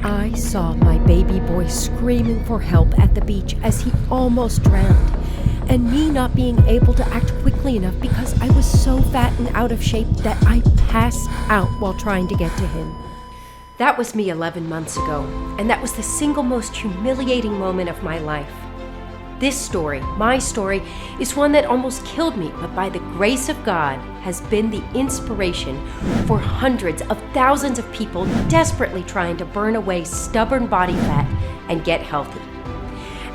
I saw my baby boy screaming for help at the beach as he almost drowned, and me not being able to act quickly enough because I was so fat and out of shape that I passed out while trying to get to him. That was me 11 months ago, and that was the single most humiliating moment of my life. This story, my story, is one that almost killed me, but by the grace of God has been the inspiration for hundreds of thousands of people desperately trying to burn away stubborn body fat and get healthy.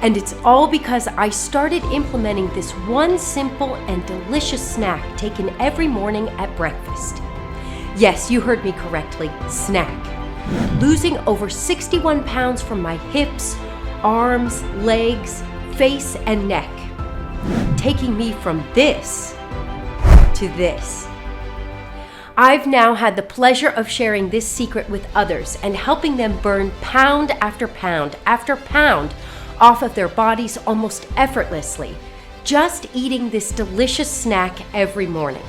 And it's all because I started implementing this one simple and delicious snack taken every morning at breakfast. Yes, you heard me correctly, snack. Losing over 61 pounds from my hips, arms, legs, face, and neck, taking me from this to this. I've now had the pleasure of sharing this secret with others and helping them burn pound after pound after pound off of their bodies almost effortlessly, just eating this delicious snack every morning.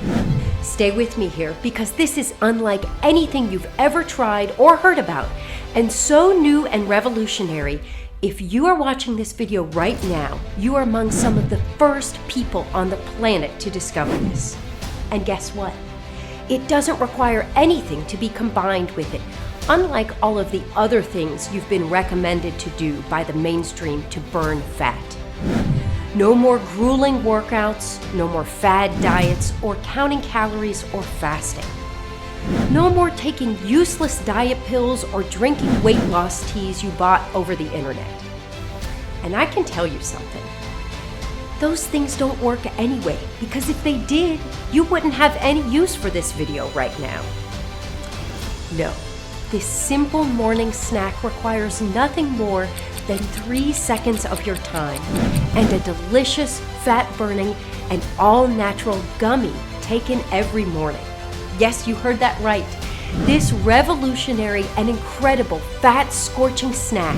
Stay with me here because this is unlike anything you've ever tried or heard about, and so new and revolutionary. If you are watching this video right now, you are among some of the first people on the planet to discover this. And guess what? It doesn't require anything to be combined with it, unlike all of the other things you've been recommended to do by the mainstream to burn fat. No more grueling workouts, no more fad diets or counting calories or fasting. No more taking useless diet pills or drinking weight loss teas you bought over the internet. And I can tell you something. Those things don't work anyway, because if they did, you wouldn't have any use for this video right now. No, this simple morning snack requires nothing more than 3 seconds of your time and a delicious, fat-burning, and all-natural gummy taken every morning. Yes, you heard that right. This revolutionary and incredible fat-scorching snack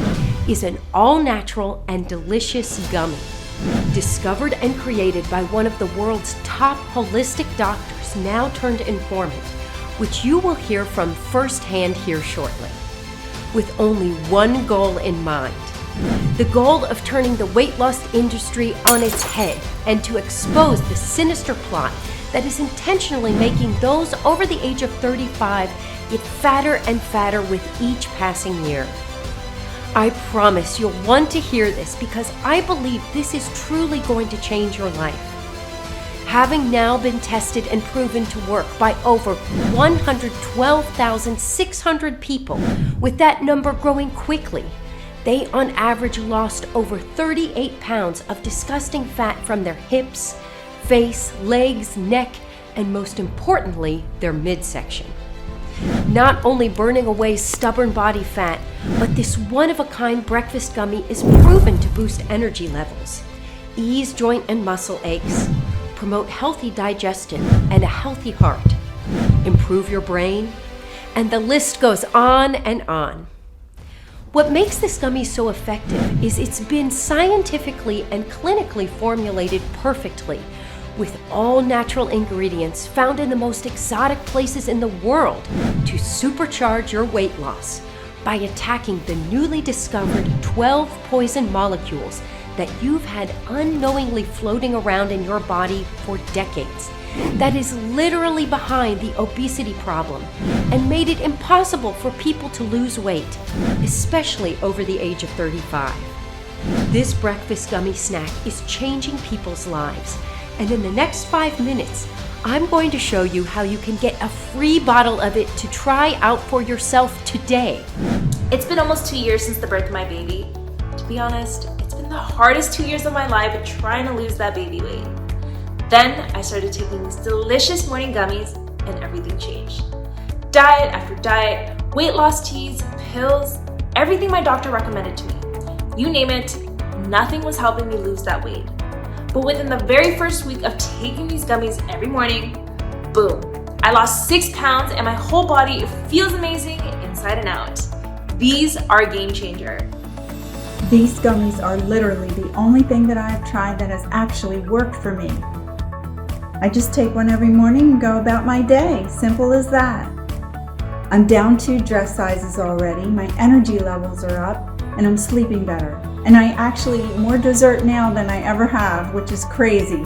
is an all-natural and delicious gummy. Discovered and created by one of the world's top holistic doctors, now turned informant, which you will hear from firsthand here shortly. With only one goal in mind. The goal of turning the weight loss industry on its head and to expose the sinister plot that is intentionally making those over the age of 35 get fatter and fatter with each passing year. I promise you'll want to hear this because I believe this is truly going to change your life. Having now been tested and proven to work by over 112,600 people, with that number growing quickly, they on average lost over 38 pounds of disgusting fat from their hips, face, legs, neck, and most importantly, their midsection. Not only burning away stubborn body fat, but this one-of-a-kind breakfast gummy is proven to boost energy levels, ease joint and muscle aches, promote healthy digestion and a healthy heart, improve your brain, and the list goes on and on. What makes this gummy so effective is it's been scientifically and clinically formulated perfectly with all natural ingredients found in the most exotic places in the world to supercharge your weight loss by attacking the newly discovered 12 poison molecules that you've had unknowingly floating around in your body for decades. That is literally behind the obesity problem and made it impossible for people to lose weight, especially over the age of 35. This breakfast gummy snack is changing people's lives, and in the next 5 minutes, I'm going to show you how you can get a free bottle of it to try out for yourself today. It's been almost 2 years since the birth of my baby. To be honest, it's been the hardest 2 years of my life trying to lose that baby weight. Then I started taking these delicious morning gummies and everything changed. Diet after diet, weight loss teas, pills, everything my doctor recommended to me. You name it, nothing was helping me lose that weight. But within the very first week of taking these gummies every morning, boom, I lost 6 pounds and my whole body feels amazing inside and out. These are a game changer. These gummies are literally the only thing that I have tried that has actually worked for me. I just take one every morning and go about my day. Simple as that. I'm down 2 dress sizes already, my energy levels are up, and I'm sleeping better. And I actually eat more dessert now than I ever have, which is crazy.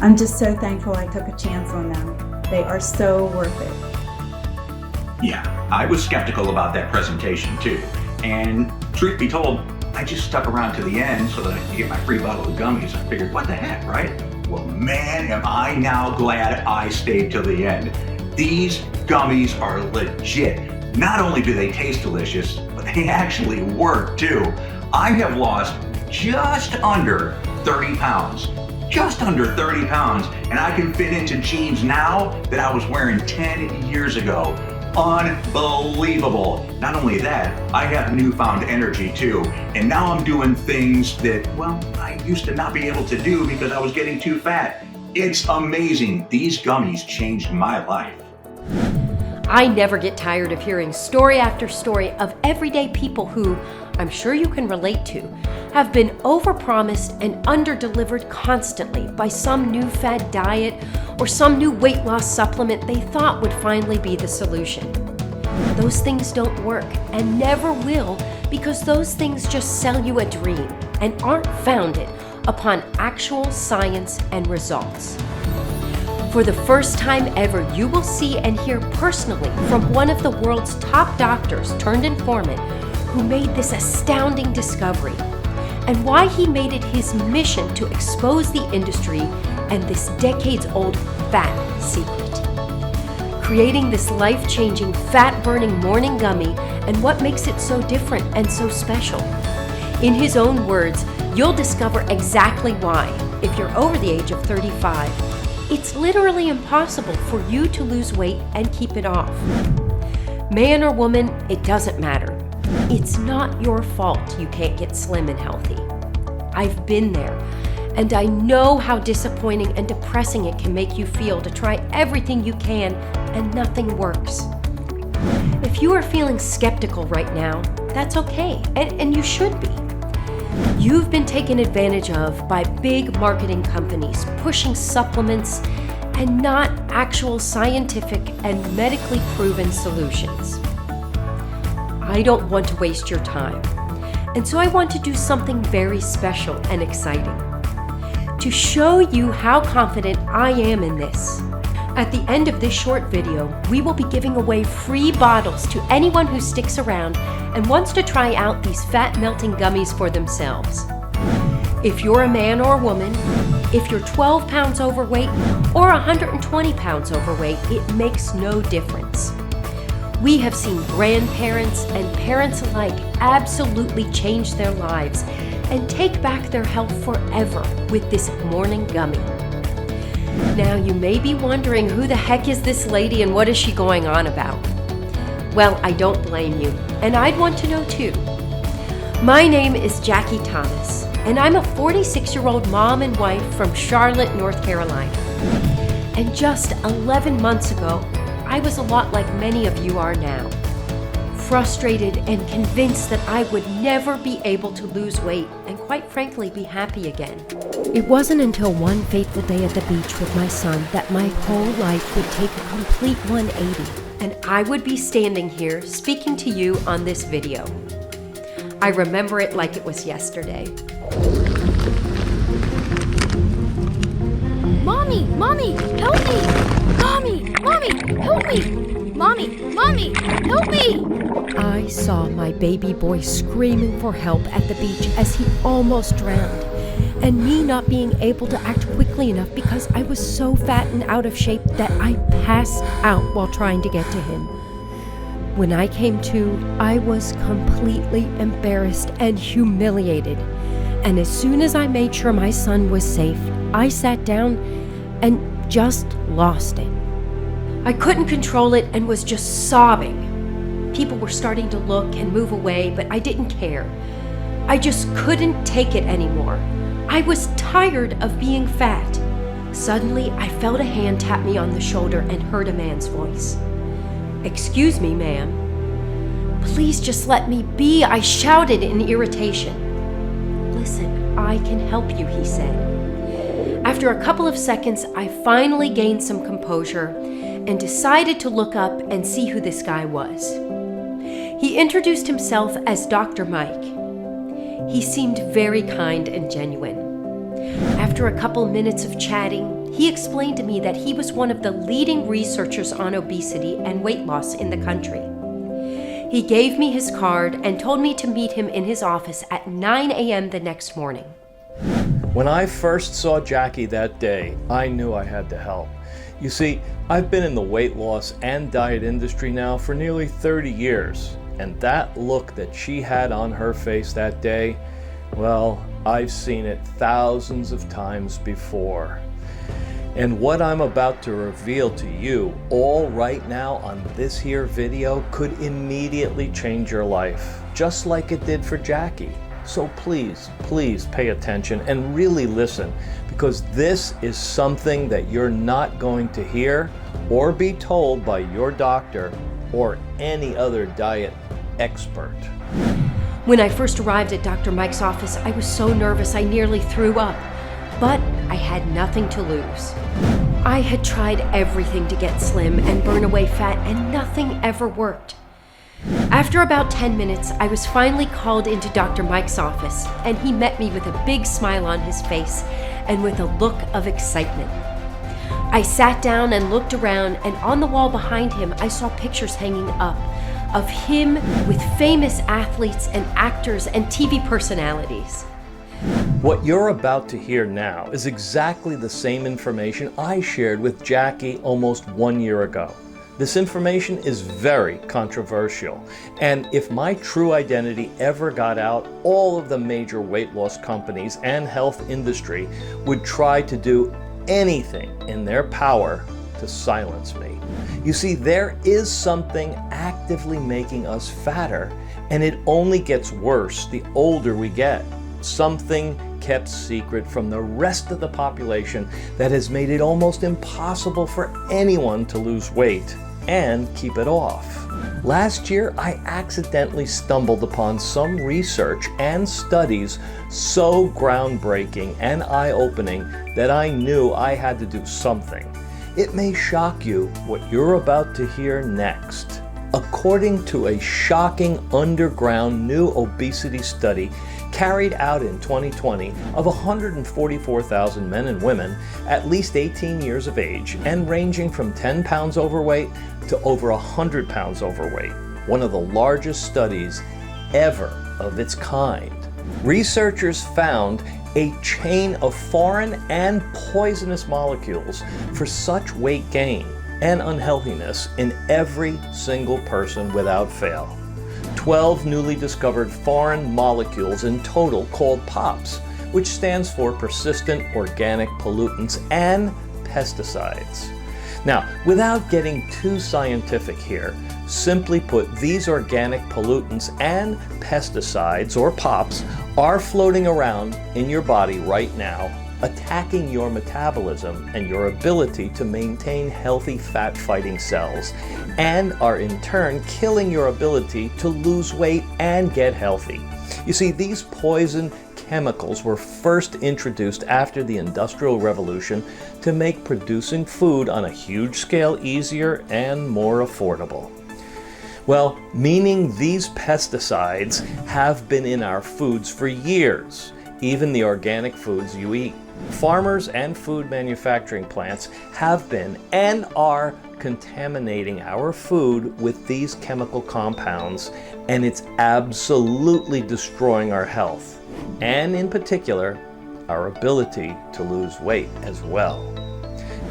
I'm just so thankful I took a chance on them. They are so worth it. Yeah, I was skeptical about that presentation too. And truth be told, I just stuck around to the end so that I could get my free bottle of gummies. I figured, what the heck, right? Well, man, am I now glad I stayed till the end. These gummies are legit. Not only do they taste delicious, but they actually work too. I have lost just under 30 pounds. Just under 30 pounds, and I can fit into jeans now that I was wearing 10 years ago. Unbelievable. Not only that, I have newfound energy too, and now I'm doing things that, well, I used to not be able to do because I was getting too fat. It's amazing. These gummies changed my life. I never get tired of hearing story after story of everyday people who, I'm sure you can relate to, have been overpromised and underdelivered constantly by some new fad diet or some new weight loss supplement they thought would finally be the solution. Those things don't work and never will because those things just sell you a dream and aren't founded upon actual science and results. For the first time ever, you will see and hear personally from one of the world's top doctors turned informant who made this astounding discovery and why he made it his mission to expose the industry and this decades-old fat secret. Creating this life-changing, fat-burning morning gummy and what makes it so different and so special. In his own words, you'll discover exactly why, if you're over the age of 35, it's literally impossible for you to lose weight and keep it off. Man or woman, it doesn't matter. It's not your fault you can't get slim and healthy. I've been there, and I know how disappointing and depressing it can make you feel to try everything you can and nothing works. If you are feeling skeptical right now, that's okay, and you should be. You've been taken advantage of by big marketing companies pushing supplements and not actual scientific and medically proven solutions. I don't want to waste your time, and so I want to do something very special and exciting. To show you how confident I am in this, at the end of this short video, we will be giving away free bottles to anyone who sticks around and wants to try out these fat-melting gummies for themselves. If you're a man or a woman, if you're 12 pounds overweight or 120 pounds overweight, it makes no difference. We have seen grandparents and parents alike absolutely change their lives and take back their health forever with this morning gummy. Now you may be wondering, who the heck is this lady and what is she going on about? Well, I don't blame you, and I'd want to know too. My name is Jackie Thomas, and I'm a 46-year-old mom and wife from Charlotte, North Carolina. And just 11 months ago, I was a lot like many of you are now. Frustrated and convinced that I would never be able to lose weight and quite frankly be happy again. It wasn't until one fateful day at the beach with my son that my whole life would take a complete 180 and I would be standing here speaking to you on this video. I remember it like it was yesterday. Mommy, Mommy, help me! Mommy, Mommy, help me! Mommy, Mommy, help me! I saw my baby boy screaming for help at the beach as he almost drowned, and me not being able to act quickly enough because I was so fat and out of shape that I passed out while trying to get to him. When I came to, I was completely embarrassed and humiliated, and as soon as I made sure my son was safe, I sat down and just lost it. I couldn't control it and was just sobbing. People were starting to look and move away, but I didn't care. I just couldn't take it anymore. I was tired of being fat. Suddenly, I felt a hand tap me on the shoulder and heard a man's voice. "Excuse me, ma'am." "Please just let me be," I shouted in irritation. "Listen, I can help you," he said. After a couple of seconds, I finally gained some composure and decided to look up and see who this guy was. He introduced himself as Dr. Mike. He seemed very kind and genuine. After a couple minutes of chatting, he explained to me that he was one of the leading researchers on obesity and weight loss in the country. He gave me his card and told me to meet him in his office at 9 a.m. the next morning. When I first saw Jackie that day, I knew I had to help. You see, I've been in the weight loss and diet industry now for nearly 30 years, and that look that she had on her face that day, well, I've seen it thousands of times before. And what I'm about to reveal to you all right now on this here video could immediately change your life, just like it did for Jackie. So please, please pay attention and really listen, because this is something that you're not going to hear or be told by your doctor or any other diet expert. When I first arrived at Dr. Mike's office, I was so nervous I nearly threw up. But I had nothing to lose. I had tried everything to get slim and burn away fat, and nothing ever worked. After about 10 minutes, I was finally called into Dr. Mike's office, and he met me with a big smile on his face and with a look of excitement. I sat down and looked around, and on the wall behind him, I saw pictures hanging up of him with famous athletes and actors and TV personalities. What you're about to hear now is exactly the same information I shared with Jackie almost 1 year ago. This information is very controversial, and if my true identity ever got out, all of the major weight loss companies and health industry would try to do anything in their power to silence me. You see, there is something actively making us fatter, and it only gets worse the older we get. Something kept secret from the rest of the population that has made it almost impossible for anyone to lose weight and keep it off. Last year, I accidentally stumbled upon some research and studies so groundbreaking and eye-opening that I knew I had to do something. It may shock you what you're about to hear next. According to a shocking underground new obesity study carried out in 2020 of 144,000 men and women at least 18 years of age and ranging from 10 pounds overweight to over 100 pounds overweight, one of the largest studies ever of its kind. Researchers found a chain of foreign and poisonous molecules for such weight gain and unhealthiness in every single person without fail. 12 newly discovered foreign molecules in total called POPs, which stands for persistent organic pollutants and pesticides. Now, without getting too scientific here, simply put, these organic pollutants and pesticides, or POPs, are floating around in your body right now, attacking your metabolism and your ability to maintain healthy fat-fighting cells, and are in turn killing your ability to lose weight and get healthy. You see, these poison chemicals were first introduced after the Industrial Revolution to make producing food on a huge scale easier and more affordable. Well, meaning these pesticides have been in our foods for years, even the organic foods you eat. Farmers and food manufacturing plants have been and are contaminating our food with these chemical compounds, and it's absolutely destroying our health, and in particular, our ability to lose weight as well.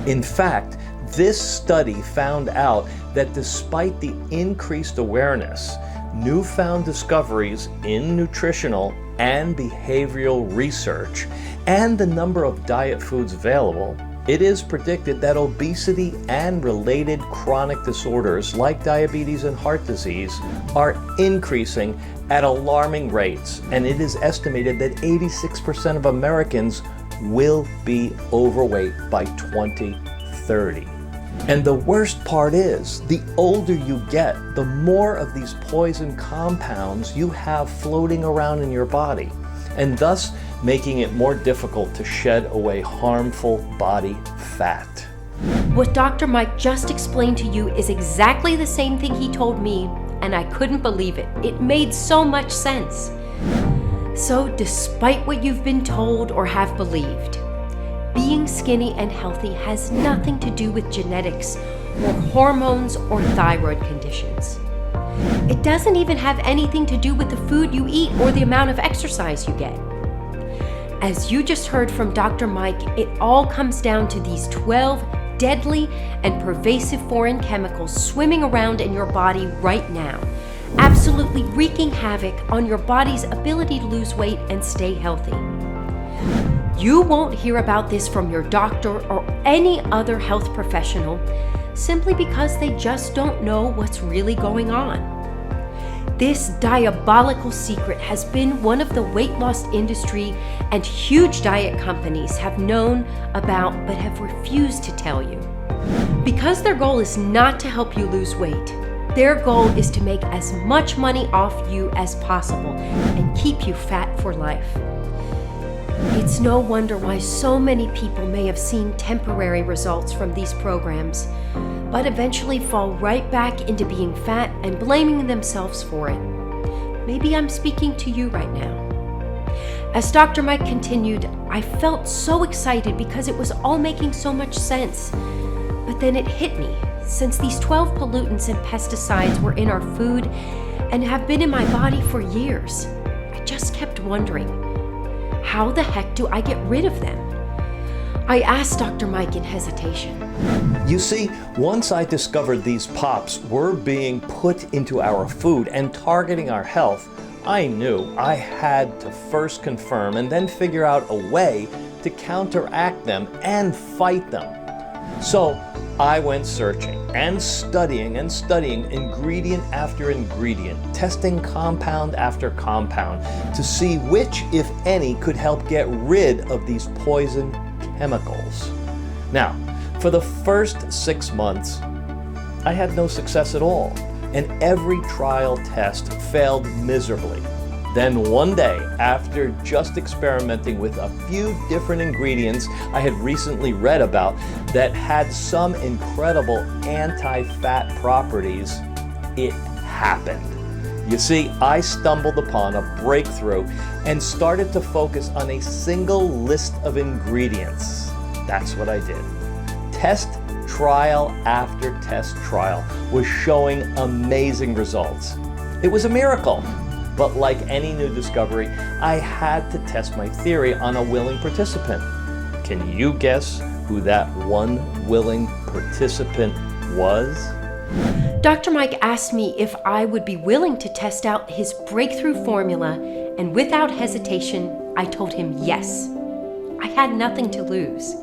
In fact, this study found out that despite the increased awareness, newfound discoveries in nutritional and behavioral research, and the number of diet foods available, it is predicted that obesity and related chronic disorders like diabetes and heart disease are increasing at alarming rates, and it is estimated that 86% of Americans will be overweight by 2030. And the worst part is, the older you get, the more of these poison compounds you have floating around in your body, and thus making it more difficult to shed away harmful body fat. What Dr. Mike just explained to you is exactly the same thing he told me, and I couldn't believe it. It made so much sense. So, despite what you've been told or have believed, being skinny and healthy has nothing to do with genetics or hormones or thyroid conditions. It doesn't even have anything to do with the food you eat or the amount of exercise you get. As you just heard from Dr. Mike, it all comes down to these 12 deadly and pervasive foreign chemicals swimming around in your body right now, absolutely wreaking havoc on your body's ability to lose weight and stay healthy. You won't hear about this from your doctor or any other health professional simply because they just don't know what's really going on. This diabolical secret has been one of the weight loss industry and huge diet companies have known about but have refused to tell you. Because their goal is not to help you lose weight, their goal is to make as much money off you as possible and keep you fat for life. It's no wonder why so many people may have seen temporary results from these programs, but eventually fall right back into being fat and blaming themselves for it. Maybe I'm speaking to you right now. As Dr. Mike continued, I felt so excited because it was all making so much sense. But then it hit me, since these 12 pollutants and pesticides were in our food and have been in my body for years, I just kept wondering, how the heck do I get rid of them? I asked Dr. Mike in hesitation. You see, once I discovered these pops were being put into our food and targeting our health, I knew I had to first confirm and then figure out a way to counteract them and fight them. So I went searching and studying ingredient after ingredient, testing compound after compound to see which, if any, could help get rid of these poison chemicals. Now, for the first 6 months, I had no success at all, and every trial test failed miserably. Then one day, after just experimenting with a few different ingredients I had recently read about that had some incredible anti-fat properties, it happened. You see, I stumbled upon a breakthrough and started to focus on a single list of ingredients. That's what I did. Test trial after test trial was showing amazing results. It was a miracle. But like any new discovery, I had to test my theory on a willing participant. Can you guess who that one willing participant was? Dr. Mike asked me if I would be willing to test out his breakthrough formula, and without hesitation, I told him yes. I had nothing to lose.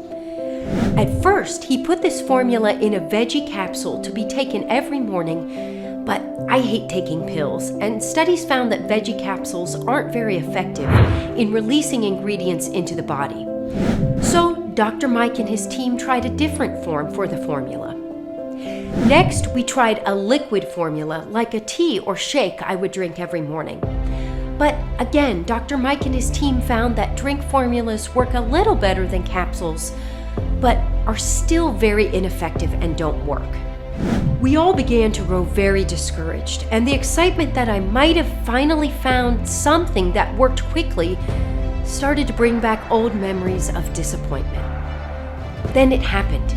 At first, he put this formula in a veggie capsule to be taken every morning, but I hate taking pills, and studies found that veggie capsules aren't very effective in releasing ingredients into the body. So Dr. Mike and his team tried a different form for the formula. Next, we tried a liquid formula, like a tea or shake I would drink every morning. But again, Dr. Mike and his team found that drink formulas work a little better than capsules, but are still very ineffective and don't work. We all began to grow very discouraged, and the excitement that I might have finally found something that worked quickly started to bring back old memories of disappointment. Then it happened.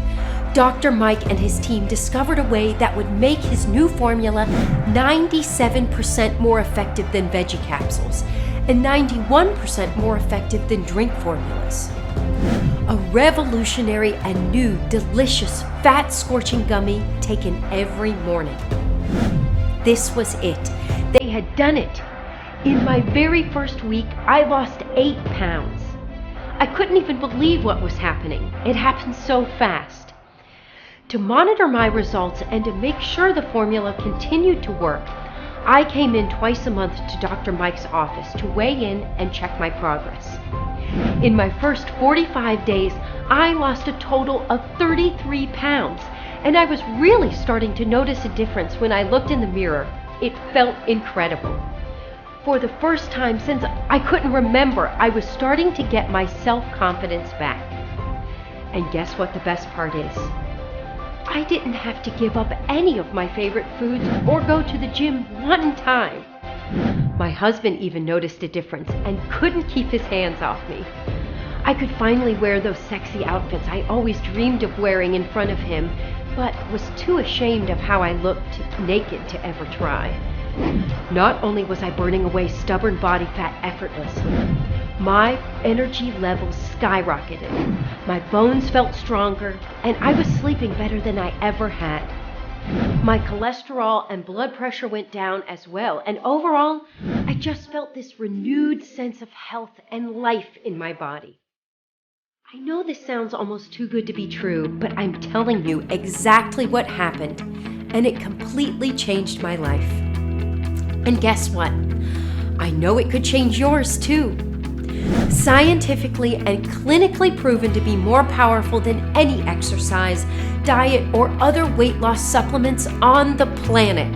Dr. Mike and his team discovered a way that would make his new formula 97% more effective than veggie capsules and 91% more effective than drink formulas. A revolutionary and new, delicious, fat-scorching gummy taken every morning. This was it. They had done it. In my very first week, I lost 8 pounds. I couldn't even believe what was happening. It happened so fast. To monitor my results and to make sure the formula continued to work, I came in twice a month to Dr. Mike's office to weigh in and check my progress. In my first 45 days, I lost a total of 33 pounds, and I was really starting to notice a difference when I looked in the mirror. It felt incredible. For the first time since I couldn't remember, I was starting to get my self-confidence back. And guess what the best part is? I didn't have to give up any of my favorite foods or go to the gym one time. My husband even noticed a difference and couldn't keep his hands off me. I could finally wear those sexy outfits I always dreamed of wearing in front of him, but was too ashamed of how I looked naked to ever try. Not only was I burning away stubborn body fat effortlessly, my energy levels skyrocketed, my bones felt stronger, and I was sleeping better than I ever had. My cholesterol and blood pressure went down as well, and overall, I just felt this renewed sense of health and life in my body. I know this sounds almost too good to be true, but I'm telling you exactly what happened, and it completely changed my life. And guess what? I know it could change yours too. Scientifically and clinically proven to be more powerful than any exercise, diet, or other weight loss supplements on the planet.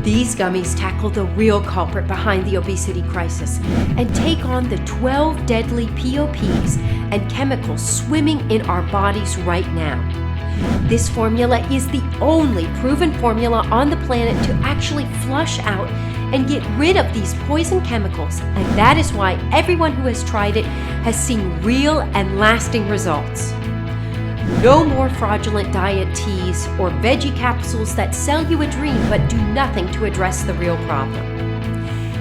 These gummies tackle the real culprit behind the obesity crisis and take on the 12 deadly POPs and chemicals swimming in our bodies right now. This formula is the only proven formula on the planet to actually flush out and get rid of these poison chemicals, and that is why everyone who has tried it has seen real and lasting results. No more fraudulent diet teas or veggie capsules that sell you a dream but do nothing to address the real problem.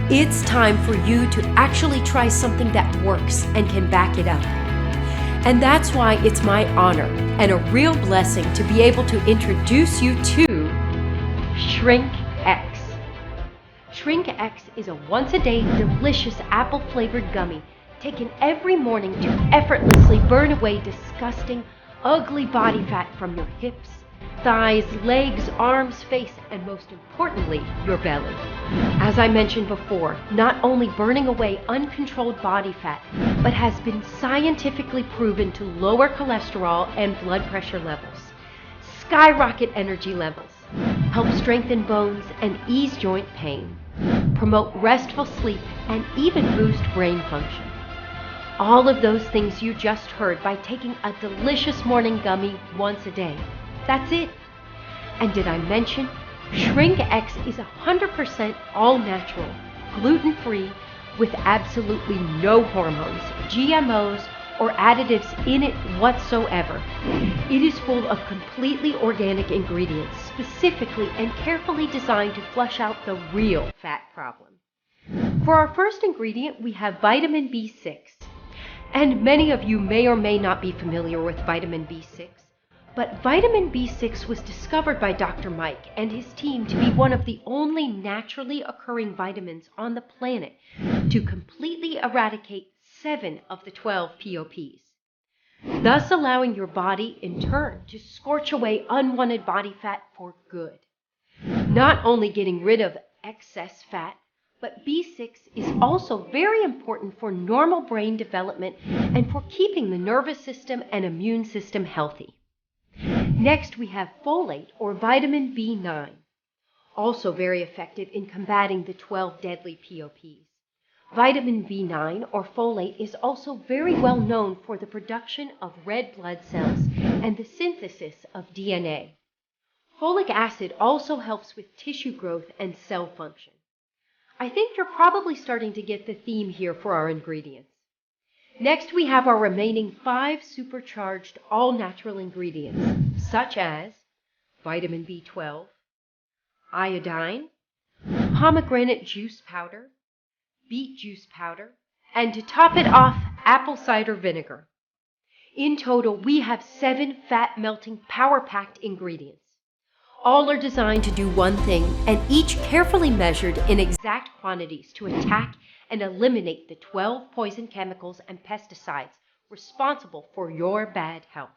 It's time for you to actually try something that works and can back it up. And that's why it's my honor and a real blessing to be able to introduce you to Shrink X. Shrink X is a once-a-day delicious apple-flavored gummy taken every morning to effortlessly burn away disgusting, ugly body fat from your hips, thighs, legs, arms, face, and most importantly, your belly. As I mentioned before, not only burning away uncontrolled body fat, but has been scientifically proven to lower cholesterol and blood pressure levels, skyrocket energy levels, help strengthen bones and ease joint pain, promote restful sleep, and even boost brain function. All of those things you just heard by taking a delicious morning gummy once a day. That's it. And did I mention, Shrink X is 100% all natural, gluten-free, with absolutely no hormones, GMOs, or additives in it whatsoever. It is full of completely organic ingredients, specifically and carefully designed to flush out the real fat problem. For our first ingredient, we have vitamin B6. And many of you may or may not be familiar with vitamin B6, but vitamin B6 was discovered by Dr. Mike and his team to be one of the only naturally occurring vitamins on the planet to completely eradicate 7 of the 12 POPs, thus allowing your body in turn to scorch away unwanted body fat for good. Not only getting rid of excess fat, but B6 is also very important for normal brain development and for keeping the nervous system and immune system healthy. Next, we have folate or vitamin B9, also very effective in combating the 12 deadly POPs. Vitamin B9 or folate is also very well known for the production of red blood cells and the synthesis of DNA. Folic acid also helps with tissue growth and cell function. I think you're probably starting to get the theme here for our ingredients. Next, we have our remaining 5 supercharged all-natural ingredients, such as vitamin B12, iodine, pomegranate juice powder, beet juice powder, and to top it off, apple cider vinegar. In total, we have 7 fat-melting, power-packed ingredients. All are designed to do one thing, and each carefully measured in exact quantities to attack and eliminate the 12 poison chemicals and pesticides responsible for your bad health.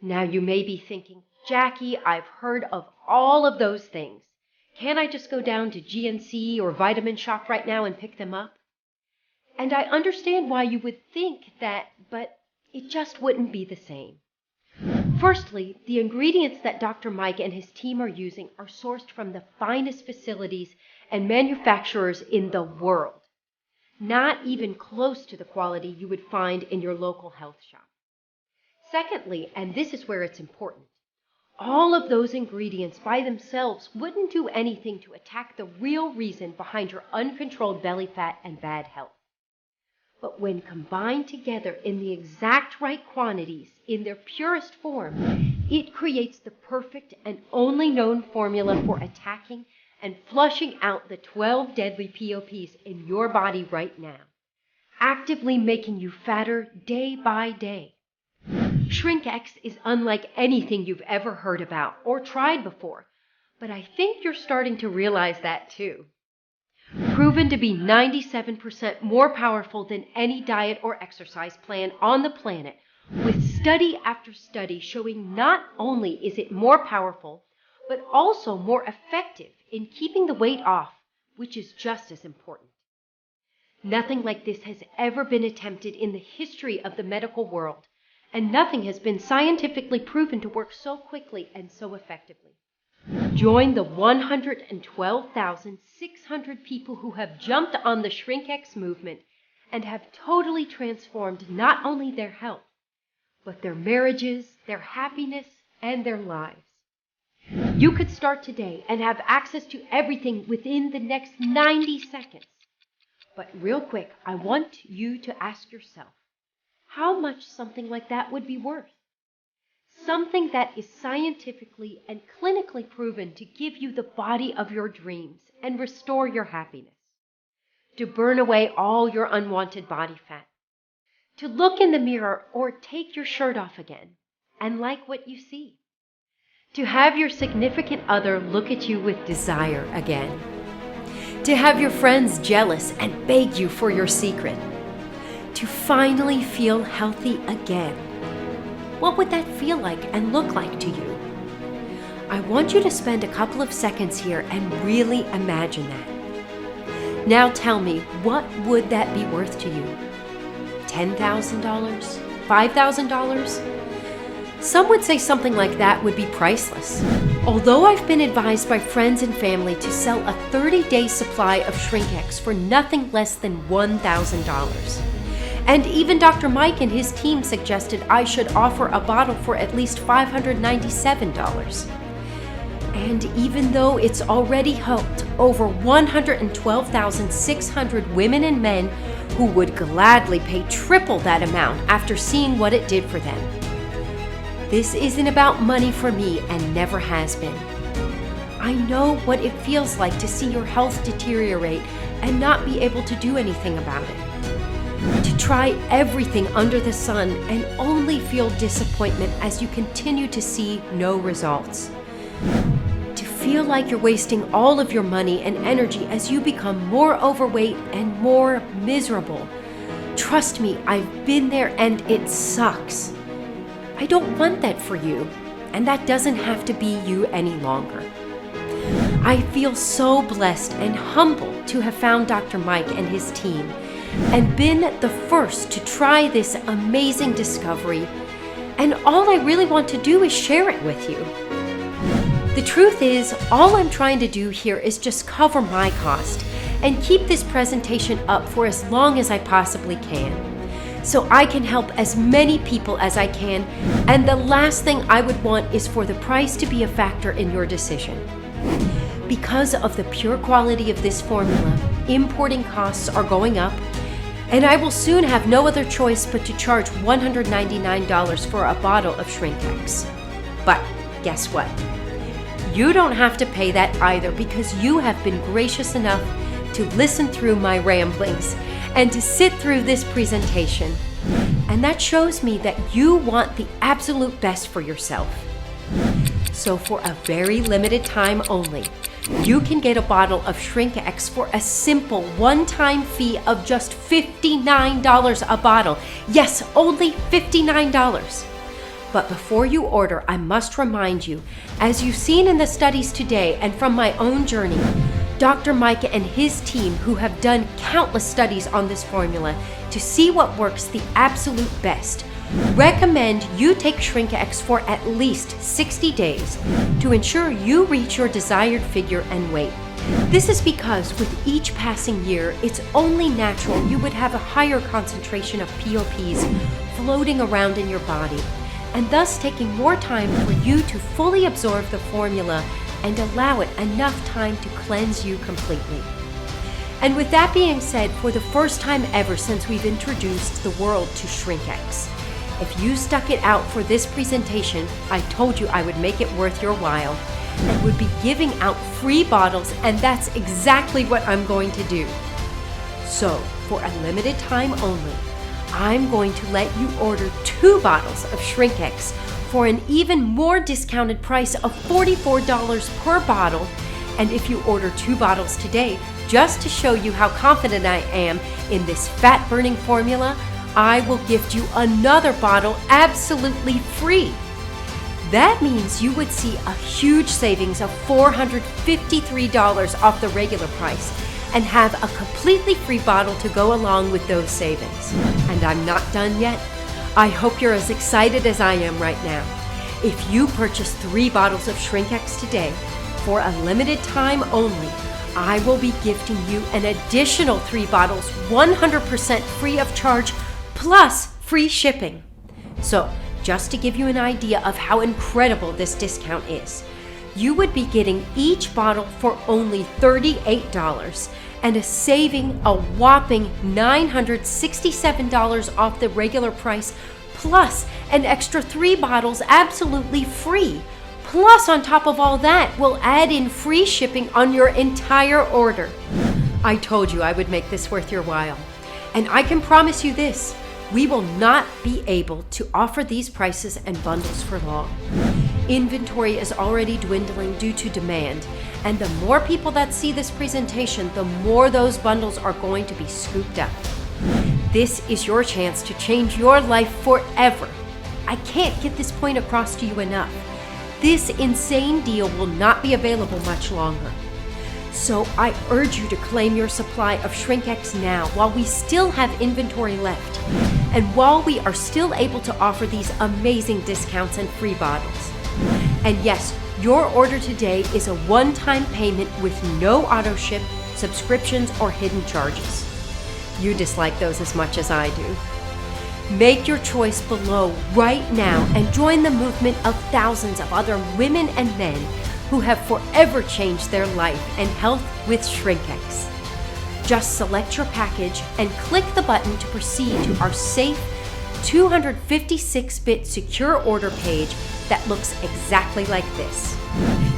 Now you may be thinking, Jackie, I've heard of all of those things. Can't I just go down to GNC or Vitamin Shop right now and pick them up? And I understand why you would think that, but it just wouldn't be the same. Firstly, the ingredients that Dr. Mike and his team are using are sourced from the finest facilities and manufacturers in the world, not even close to the quality you would find in your local health shop. Secondly, and this is where it's important, all of those ingredients by themselves wouldn't do anything to attack the real reason behind your uncontrolled belly fat and bad health. But when combined together in the exact right quantities, in their purest form, it creates the perfect and only known formula for attacking and flushing out the 12 deadly POPs in your body right now, actively making you fatter day by day. ShrinkX is unlike anything you've ever heard about or tried before, but I think you're starting to realize that too. Proven to be 97% more powerful than any diet or exercise plan on the planet, with study after study showing not only is it more powerful, but also more effective in keeping the weight off, which is just as important. Nothing like this has ever been attempted in the history of the medical world, and nothing has been scientifically proven to work so quickly and so effectively. Join the 112,600 people who have jumped on the ShrinkX movement and have totally transformed not only their health, but their marriages, their happiness, and their lives. You could start today and have access to everything within the next 90 seconds. But real quick, I want you to ask yourself, how much something like that would be worth? Something that is scientifically and clinically proven to give you the body of your dreams and restore your happiness. To burn away all your unwanted body fat. To look in the mirror or take your shirt off again and like what you see. To have your significant other look at you with desire again. To have your friends jealous and beg you for your secret. To finally feel healthy again. What would that feel like and look like to you? I want you to spend a couple of seconds here and really imagine that. Now tell me, what would that be worth to you? $10,000? $5,000? Some would say something like that would be priceless. Although I've been advised by friends and family to sell a 30-day supply of ShrinkX for nothing less than $1,000. And even Dr. Mike and his team suggested I should offer a bottle for at least $597. And even though it's already helped over 112,600 women and men who would gladly pay triple that amount after seeing what it did for them, this isn't about money for me and never has been. I know what it feels like to see your health deteriorate and not be able to do anything about it. To try everything under the sun and only feel disappointment as you continue to see no results. To feel like you're wasting all of your money and energy as you become more overweight and more miserable. Trust me, I've been there and it sucks. I don't want that for you, and that doesn't have to be you any longer. I feel so blessed and humbled to have found Dr. Mike and his team and been the first to try this amazing discovery, and all I really want to do is share it with you. The truth is, all I'm trying to do here is just cover my cost and keep this presentation up for as long as I possibly can, so I can help as many people as I can, and the last thing I would want is for the price to be a factor in your decision. Because of the pure quality of this formula, importing costs are going up, and I will soon have no other choice but to charge $199 for a bottle of ShrinkX. But guess what? You don't have to pay that either, because you have been gracious enough to listen through my ramblings and to sit through this presentation. And that shows me that you want the absolute best for yourself. So for a very limited time only, you can get a bottle of ShrinkX for a simple one-time fee of just $59 a bottle. Yes, only $59. But before you order, I must remind you, as you've seen in the studies today and from my own journey, Dr. Mike and his team, who have done countless studies on this formula to see what works the absolute best, recommend you take ShrinkX for at least 60 days to ensure you reach your desired figure and weight. This is because with each passing year, it's only natural you would have a higher concentration of POPs floating around in your body. and thus taking more time for you to fully absorb the formula and allow it enough time to cleanse you completely. And with that being said, for the first time ever since we've introduced the world to ShrinkX, if you stuck it out for this presentation, I told you I would make it worth your while and would be giving out free bottles, and that's exactly what I'm going to do. So, for a limited time only, I'm going to let you order 2 bottles of ShrinkX for an even more discounted price of $44 per bottle. And if you order 2 bottles today, just to show you how confident I am in this fat-burning formula, I will gift you another bottle absolutely free. That means you would see a huge savings of $453 off the regular price and have a completely free bottle to go along with those savings. And I'm not done yet. I hope you're as excited as I am right now. If you purchase 3 bottles of ShrinkX today, for a limited time only, I will be gifting you an additional 3 bottles 100% free of charge, plus free shipping. So, just to give you an idea of how incredible this discount is, you would be getting each bottle for only $38 and saving a whopping $967 off the regular price, plus an extra 3 bottles absolutely free. Plus, on top of all that, we'll add in free shipping on your entire order. I told you I would make this worth your while. And I can promise you this, we will not be able to offer these prices and bundles for long. Inventory is already dwindling due to demand, and the more people that see this presentation, the more those bundles are going to be scooped up. This is your chance to change your life forever. I can't get this point across to you enough. This insane deal will not be available much longer. So I urge you to claim your supply of ShrinkX now while we still have inventory left, and while we are still able to offer these amazing discounts and free bottles. And yes, your order today is a one-time payment with no auto ship, subscriptions, or hidden charges. You dislike those as much as I do. Make your choice below right now and join the movement of thousands of other women and men who have forever changed their life and health with ShrinkX. Just select your package and click the button to proceed to our safe 256-bit secure order page that looks exactly like this.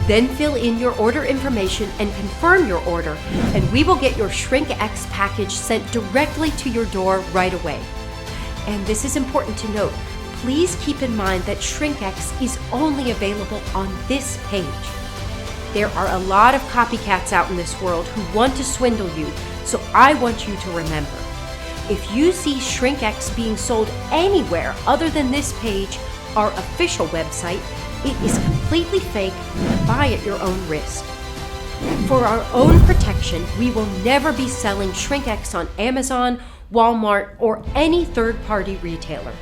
Then fill in your order information and confirm your order, and we will get your ShrinkX package sent directly to your door right away. And this is important to note. Please keep in mind that ShrinkX is only available on this page. There are a lot of copycats out in this world who want to swindle you, so I want you to remember. If you see ShrinkX being sold anywhere other than this page, our official website, it is completely fake. Buy at your own risk. For our own protection, we will never be selling ShrinkX on Amazon, Walmart, or any third-party retailer.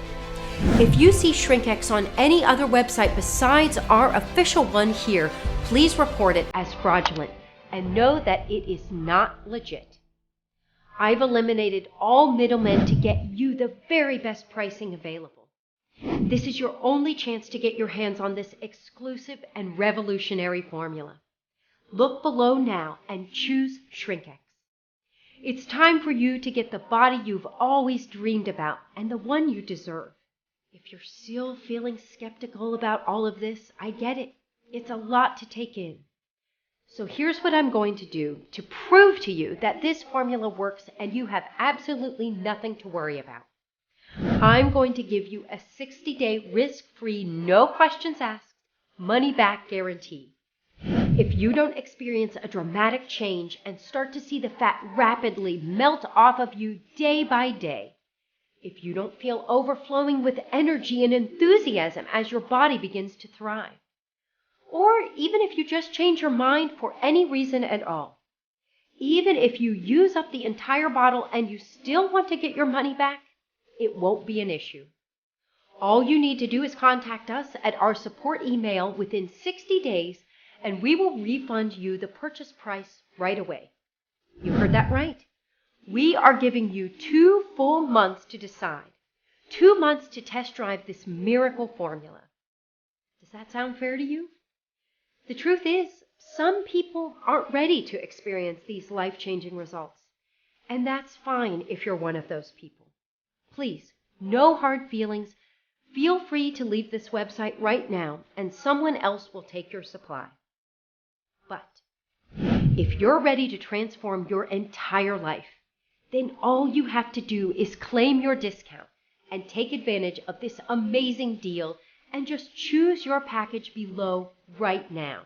If you see ShrinkX on any other website besides our official one here, please report it as fraudulent and know that it is not legit. I've eliminated all middlemen to get you the very best pricing available. This is your only chance to get your hands on this exclusive and revolutionary formula. Look below now and choose ShrinkX. It's time for you to get the body you've always dreamed about and the one you deserve. If you're still feeling skeptical about all of this, I get it. It's a lot to take in. So here's what I'm going to do to prove to you that this formula works and you have absolutely nothing to worry about. I'm going to give you a 60-day risk-free, no questions asked, money-back guarantee. If you don't experience a dramatic change and start to see the fat rapidly melt off of you day by day, if you don't feel overflowing with energy and enthusiasm as your body begins to thrive, or even if you just change your mind for any reason at all, even if you use up the entire bottle and you still want to get your money back, it won't be an issue. All you need to do is contact us at our support email within 60 days, and we will refund you the purchase price right away. You heard that right. We are giving you 2 full months to decide. 2 months to test drive this miracle formula. Does that sound fair to you? The truth is, some people aren't ready to experience these life-changing results. And that's fine if you're one of those people. Please, no hard feelings. Feel free to leave this website right now, and someone else will take your supply. But if you're ready to transform your entire life, then all you have to do is claim your discount and take advantage of this amazing deal and just choose your package below right now.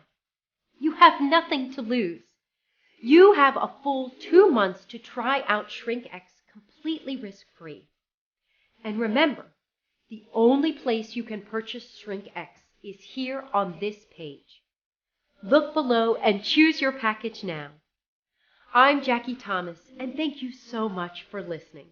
You have nothing to lose. You have a full 2 months to try out ShrinkX completely risk-free. And remember, the only place you can purchase ShrinkX is here on this page. Look below and choose your package now. I'm Jackie Thomas, and thank you so much for listening.